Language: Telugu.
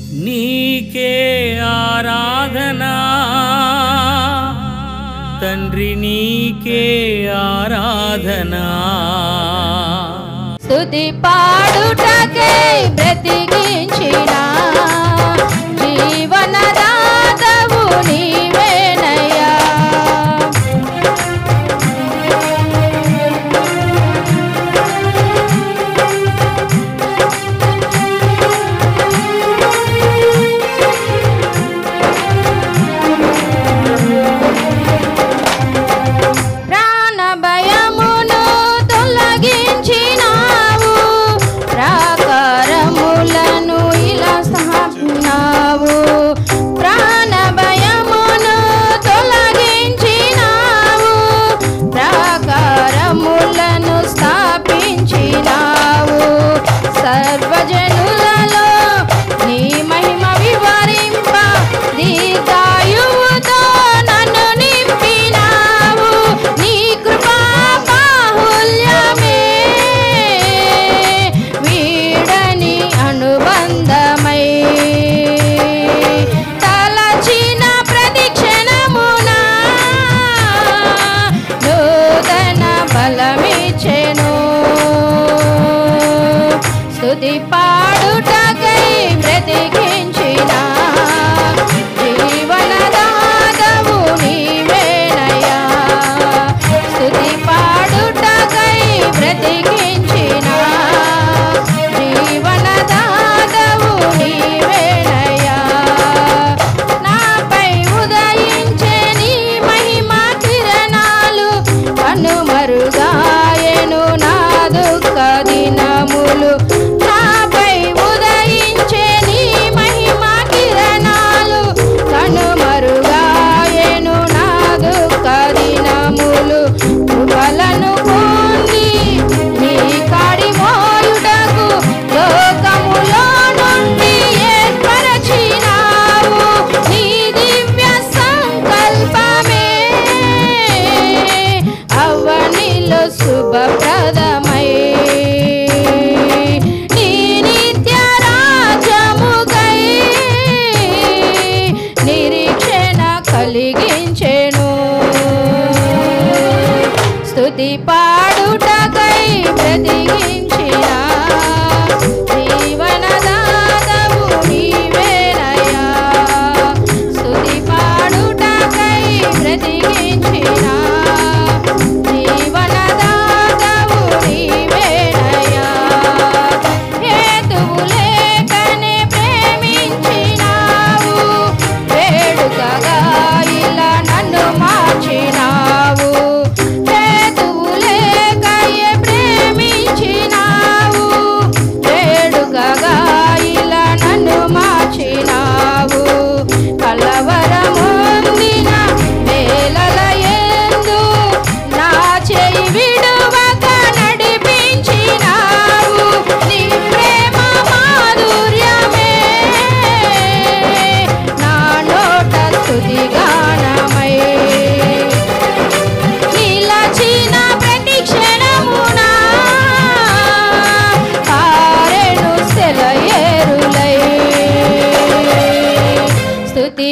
నీకే ఆరాధనా తండ్రి నీకే ఆరాధనా స్తుతి పాడుటకై బ్రతికించిన జీవనదాతవు నీవేనయ్యా సర్వజనులలో నీ మహిమ వివరింప దీర్ఘాయువుతో నన్ను నింపినావు నీ కృపా బాహుల్యమే వీడని అనుబంధమై తలచిన ప్రతిక్షణమున నూతన బలమిచ్చెను స్తుతి పాడుటకై బ్రతికించిన జీవనదాతవు నీవేనయ్యా స్తుతి పాడుటకై బ్రతికించిన జీవనదాతవు నీవేనయ్యా నాపై ఉదయించే నీ మహిమ కిరణాలు కనుమరుగాయెను నా దుఃఖ దినములు కృపలను పొంది నీ కాడి మోయుటకు లోకములో నుండి ఏర్పరచినావు నీ దివ్య సంకల్పమే అవనిలో శుభప్రదమై నీ నిత్య రాజ్యముకై నిరీక్షణ కలిగించెను స్తుతి పాడుటకై బ్రతికించిన జీవనదాతవు నీవేనయ్యా స్తుతి పాడుటకై బ్రతికించిన జీవనదాతవు నీవేనయ్యా హేతువు లేకనే ప్రేమించినావు వేడుకగా ఇలా నన్ను మార్చినావు కలవరముందిన వేళల యందు నా చేయి విడువక నడిపించినావు నీ ప్రేమ మాధుర్యమే నా నోట స్తుతిగానమై నిలచిన ప్రతి క్షణమున పారెను సెలయేరులై స్తుతి